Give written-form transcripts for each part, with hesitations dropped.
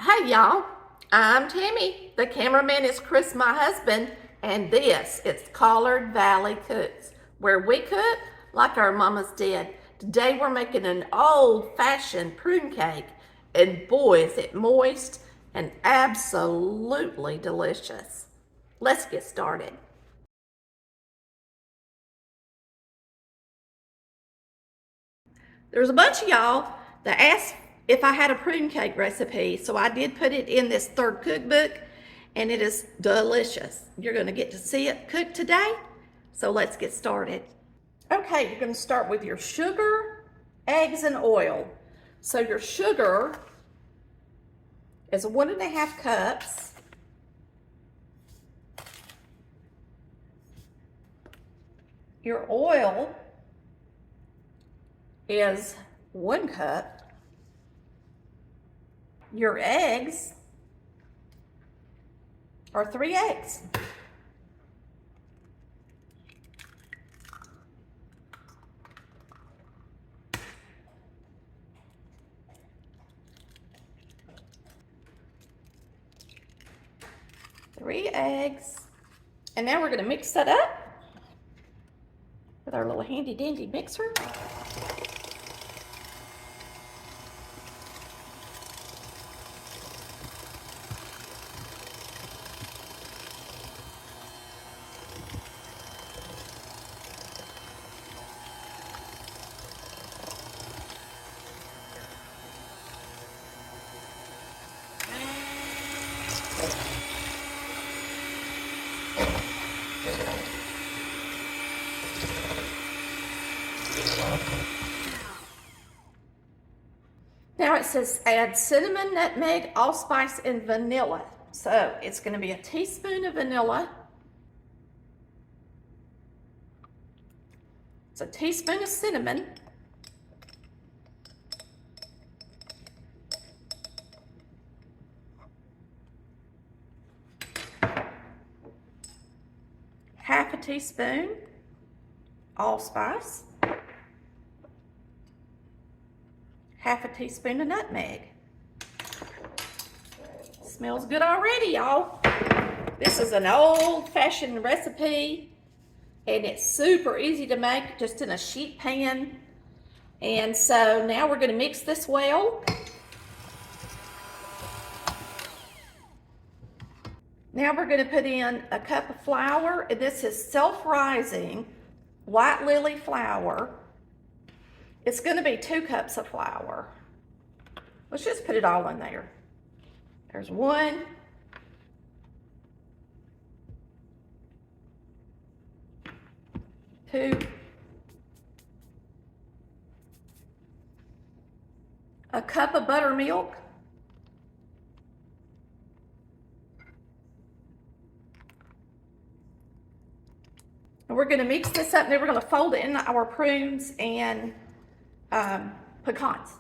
Hey y'all, I'm Tammy. The cameraman is Chris, my husband, and this is Collard Valley Cooks, where we cook like our mamas did. Today we're making an old-fashioned prune cake, and boy is it moist and absolutely delicious. Let's get started. There's a bunch of y'all that asked if I had a prune cake recipe, so I did put it in this third cookbook, and it is delicious. You're going to get to see it cooked today, so let's get started. Okay, you're going to start with your sugar, eggs, and oil. So your sugar is 1.5 cups. Your oil is 1 cup. Your eggs are 3 eggs. Three eggs. And now we're going to mix that up with our little handy dandy mixer. Now it says add cinnamon, nutmeg, allspice, and vanilla. So it's going to be a teaspoon of vanilla. It's a teaspoon of cinnamon. Half a teaspoon allspice. Half a teaspoon of nutmeg. Smells good already, y'all. This is an old-fashioned recipe, and it's super easy to make, just in a sheet pan. And so now we're going to mix this well. Now we're going to put in a cup of flour. This is self-rising white lily flour. It's going to be 2 cups of flour. Let's just put it all in there. There's 1. 2. A cup of buttermilk. And we're going to mix this up, and then we're going to fold it in our prunes and pecans.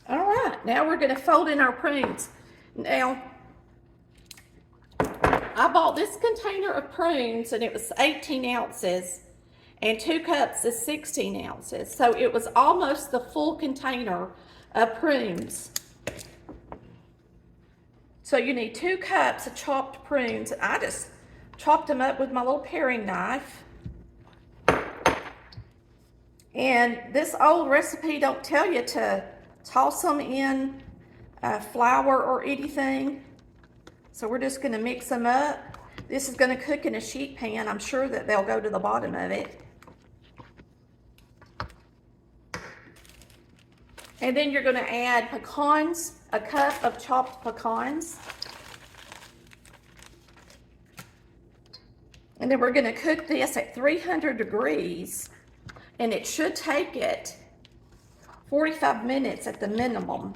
All right, now we're going to fold in our prunes. Now, I bought this container of prunes, and it was 18 ounces, and 2 cups is 16 ounces. So it was almost the full container of prunes. So you need 2 cups of chopped prunes. I just chopped them up with my little paring knife. And this old recipe don't tell you to toss them in flour or anything. So we're just going to mix them up. This is going to cook in a sheet pan. I'm sure that they'll go to the bottom of it. And then you're going to add pecans, a cup of chopped pecans. And then we're going to cook this at 300 degrees. And it should take it 45 minutes at the minimum.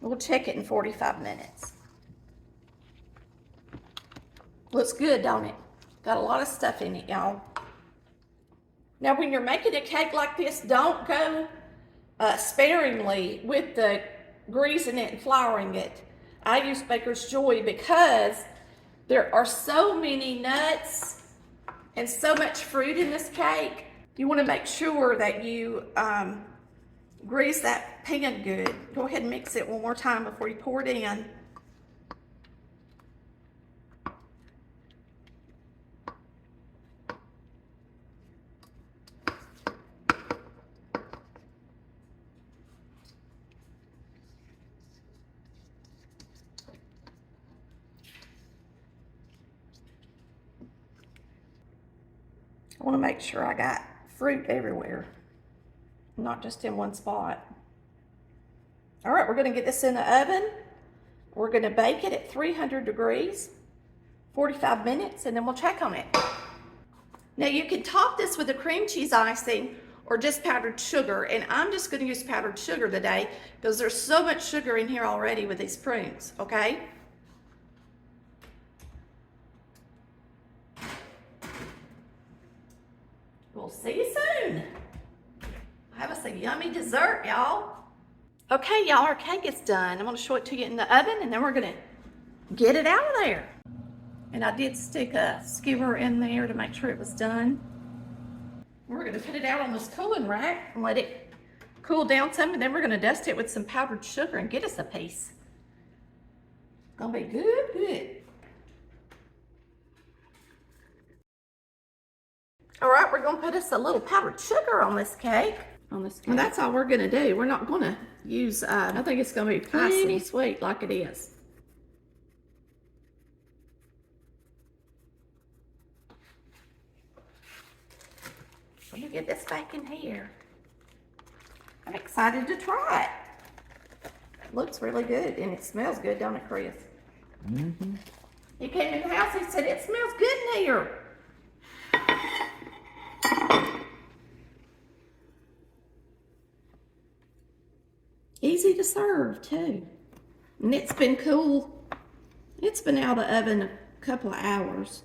We'll check it in 45 minutes. Looks good, don't it? Got a lot of stuff in it, y'all. Now, when you're making a cake like this, don't go sparingly with the greasing it and flouring it. I use Baker's Joy because there are so many nuts and so much fruit in this cake. You want to make sure that you grease that pan good. Go ahead and mix it one more time before you pour it in. I want to make sure I got fruit everywhere, not just in one spot. All right, we're going to get this in the oven. We're going to bake it at 300 degrees, 45 minutes, and then we'll check on it. Now you can top this with a cream cheese icing or just powdered sugar, and I'm just going to use powdered sugar today because there's so much sugar in here already with these prunes, okay? We'll see you soon. Have us a yummy dessert, y'all. Okay, y'all, our cake is done. I'm gonna show it to you in the oven, and then we're gonna get it out of there. And I did stick a skewer in there to make sure it was done. We're gonna put it out on this cooling rack and let it cool down some, and then we're gonna dust it with some powdered sugar and get us a piece. Gonna be good, good. All right, we're gonna put us a little powdered sugar on this cake. And that's all we're gonna do. We're not gonna use, I think it's gonna be pretty sweet like it is. Let me get this back in here. I'm excited to try it. It looks really good and it smells good, don't it, Chris? Mm-hmm. He came in the house, he said, it smells good in here. Easy to serve too. And it's been cool. It's been out of the oven a couple of hours.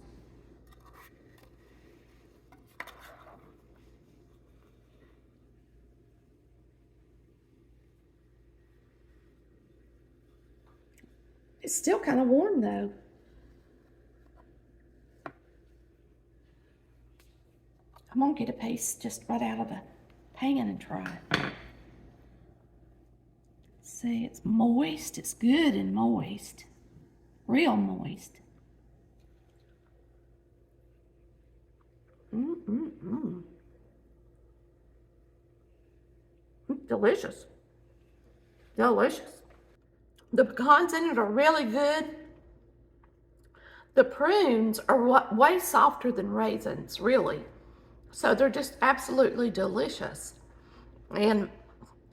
It's still kind of warm though. I'm gonna get a piece just right out of the pan and try it. See, it's moist. It's good and moist. Real moist. Delicious. Delicious. The pecans in it are really good. The prunes are way softer than raisins, really. So they're just absolutely delicious. And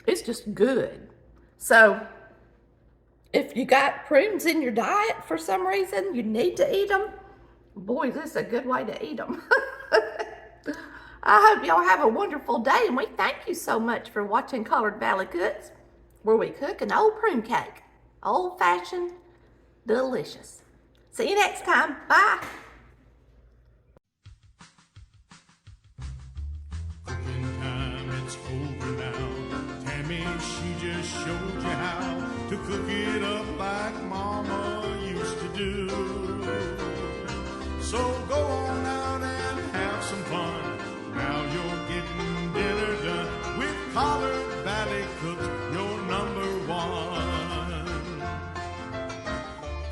it's just good. So if you got prunes in your diet for some reason, you need to eat them. Boy, this is a good way to eat them. I hope y'all have a wonderful day, and we thank you so much for watching Colored Valley Cooks, where we cook an old prune cake. Old-fashioned, delicious. See you next time. Bye. Cooking time, it's over now. Tammy, she just showed you how to cook it up like Mama used to do. So go on out and have some fun. Now you're getting dinner done with Colored Valley Cooks, your number one.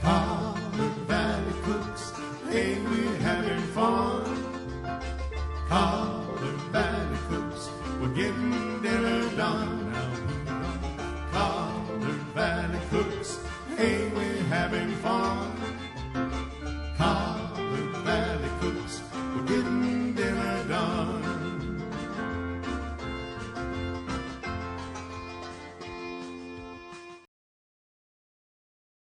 Colored Valley Cooks, ain't we having fun? Colored Valley Cooks, we're getting dinner done. Now Colored Valley Cooks,